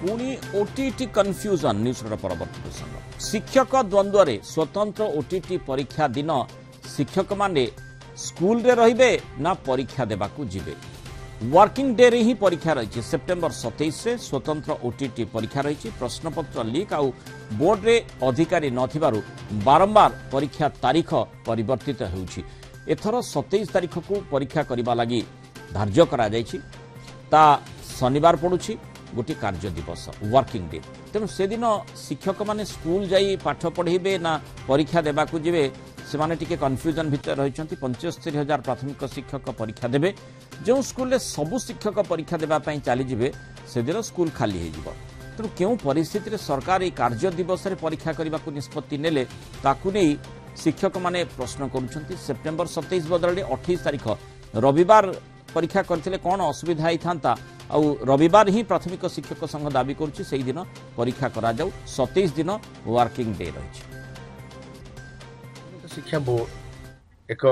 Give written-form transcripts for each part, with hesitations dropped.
पुणी OTT confusion news परवर्त प्रसंग शिक्षक द्वंद्व रे स्वतंत्र ओटीटी परीक्षा दिन शिक्षक माने स्कूल रे रहिबे ना परीक्षा देबाकू जिबे वर्किंग डे रे ही परीक्षा रही सेप्टेम्बर 27 रे स्वतंत्र ओटीटी परीक्षा रही प्रश्नपत्र लीक आउ बोर्ड रे अधिकारी नथिबारु बारंबार परीक्षा तारीख परिवर्तित होउछि एथर 27 तारीख को परीक्षा करबा लागि धार्य करा जायछि ता शनिवार पड़ुछि गोटे कार्य दिवस वर्किंग डे तेणु से दिन शिक्षक माने स्कूल जाई पाठ पढ़ेबे ना परीक्षा देबाकू जिबे से माने टिके कन्फ्यूजन भितर रही 75,000 प्राथमिक शिक्षक परीक्षा देबे जो स्कूल सबु शिक्षक परीक्षा देवाई चली जाए से दिन स्कूल खाली हो तेणु क्यों परिस्थिति सरकार ये कार्य दिवस में परीक्षा करने को निष्पत्ति नेले ताकू नहीं शिक्षक माने प्रश्न करुँच सेप्टेम्बर 27 बदल 28 तारीख रविवार परीक्षा करते कौन असुविधा होता आउ रविवार ही प्राथमिक शिक्षक संघ दाबी करुच्ची दिन परीक्षा करा जाऊ 27 दिन वर्किंग डे रही शिक्षा बोर्ड एक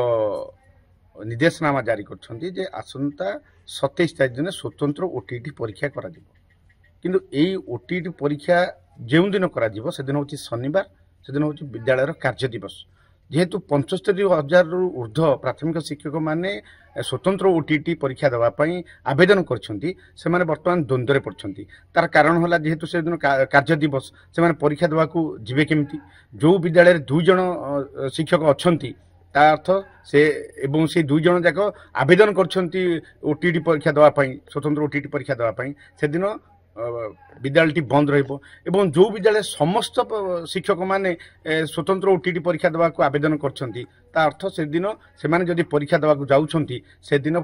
निर्देशनामा जारी कर आसंता 27 तारीख दिन स्वतंत्र ओटीटी परीक्षा करा किंतु यही ओटीटी परीक्षा जो दिन करा से दिन हूँ शनिवार से दिन हूँ विद्यालय कार्य दिवस जेहेतु 75,000 रु ऊर्ध्व प्राथमिक शिक्षक माने स्वतंत्र ओटीटी परीक्षा देवाई आवेदन कर बर्तमान द्वंद्व पड़ती तार कारण है जेहेतु से दिन कार्य दिवस से परीक्षा देवाकू जीवे केमती जो विद्यालय 2 जन शिक्षक अच्छा अर्थ से एवं से 2 जन जाक आवेदन कर ओटीटी परीक्षा देवाई स्वतंत्र ओटीटी परीक्षा देवाई से दिन विद्यालय बंद रही जो विद्यालय समस्त शिक्षक माने स्वतंत्र ओटीटी परीक्षा देवा आवेदन कर अर्थ से दिन से परीक्षा देवा जाऊँगी से दिन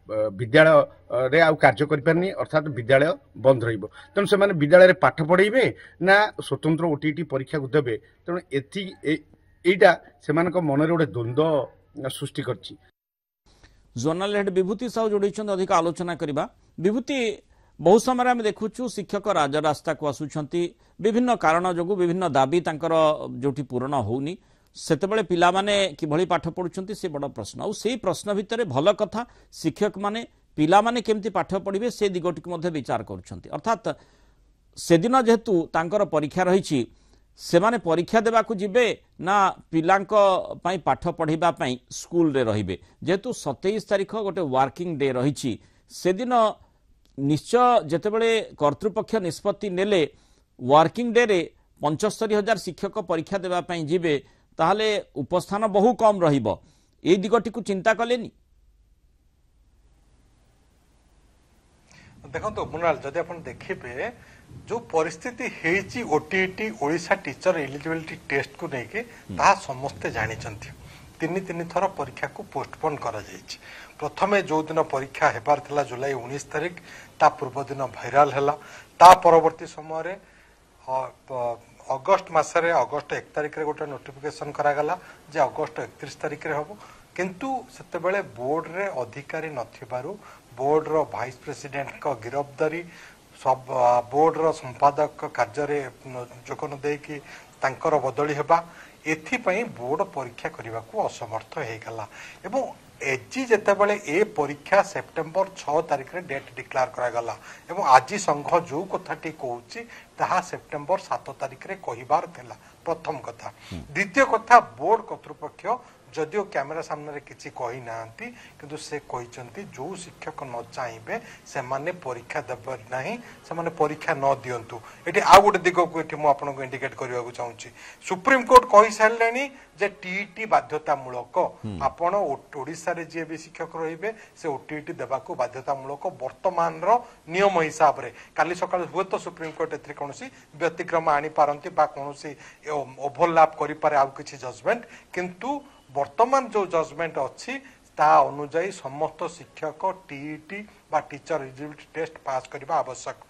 विद्यालय रे आउ कार्य करें अर्थात विद्यालय बंद तेणु से विद्यालय पाठ पढ़ेबे ना स्वतंत्र ओटीटी परीक्षा को देवे तेणु एटा से मन गोटे द्वंद्व सृष्टि कर जोनाल हेड विभूति साहू जोड़ी अधिक आलोचना करवा विभूति बहुत समय आम देखुचु शिक्षक राजरास्ता को आसुंच विभिन्न कारण जो विभिन्न दाबी जो पूरण होनी सेतेबेले पिला माने किभली पाठ पढ़ुछंती से बड़ प्रश्न और से प्रश्न भितर भल कथा शिक्षक माने पिला माने केमती पाठ पढ़िबे से दिगटी को मध्य विचार करुछंती अर्थात से दिन जेहेतु तांकर परीक्षा रही से माने परीक्षा देबाकू जिबे ना पिलांक पई पाठ पढ़िबा पई स्कूल रे रहिबे जेहेतु 27 तारीख गोटे वर्किंग डे रही से दिन निश्चय जेतेबेले कर्तृपक्ष निष्पत्ति नेले वर्किंग डे रे 75,000 शिक्षक परीक्षा देवाई जीवे ताहले उपस्थान बहु कम रहिबो ए दिगटी को चिंता कलेनी देखो मुनाल जदि अपन देखिबे जो परिस्थिति हेची OTT Odisha teacher eligibility test को लेके ता समस्ते जानी तीन थर परीक्षा को पोस्टपोन करा जायछि प्रथमे जो दिन परीक्षा हेबार थिला जुलाई 19 तारीख ता पूर्व दिन भाइराल हैला ता परवर्ती समय रे अगस्त मासरे अगस्त 1 तारीख रे गोटे नोटिफिकेशन करा गला जे अगस्त 31 तारीख रे हबो किंतु सेतेबेले बोर्ड रे अधिकारी नथिबारु बोर्ड रो वाइस प्रेसिडेंट को गिरफ्तारी सब बोर्ड रो संपादक कार्य रे जोकन दे कि तांकर बदली हेबा एथिपाई बोर्ड परीक्षा करने को असमर्थ हो गला एवं एजी जेतेबेले ए परीक्षा सेप्टेम्बर 6 तारीख रे डेट डिक्लेयर करागला एवं आज संघ जो कथाटी कहूँ ताहा सेप्टेम्बर 7 तारीख रे कहिबार थिला प्रथम कथा द्वितीय कथा बोर्ड कर्तृपक्ष जदियो कैमेरा सामने रे किसी कही नांती किंतु से कहिसंती जो शिक्षक न चाहिए से माने परीक्षा देब नहीं से माने परीक्षा न दियंतु एटी आ गोटे दिग को एटी मु आपन को इंडिकेट करबा को चाहूची सुप्रीम कोर्ट कहि सारलेनी जे टीटी बाध्यतामूलक आपण ओडिसा रे जे भी शिक्षक रहिबे से ओटीटी देबा को बाध्यतामूलक वर्तमान रो नियम हिसाब रे काली सकाळ हुए तो सुप्रीम कोर्ट एथि कोनोसी व्यतिक्रम आनी पारंती बा कोनोसी ओवरलैप करि पारे आ किछि जजमेंट किंतु वर्तमान जो जजमेंट अच्छी ता अनुजाई समस्त शिक्षक टीईटी बा टीचर एलिजिबिलिटी टेस्ट पास करबा आवश्यक।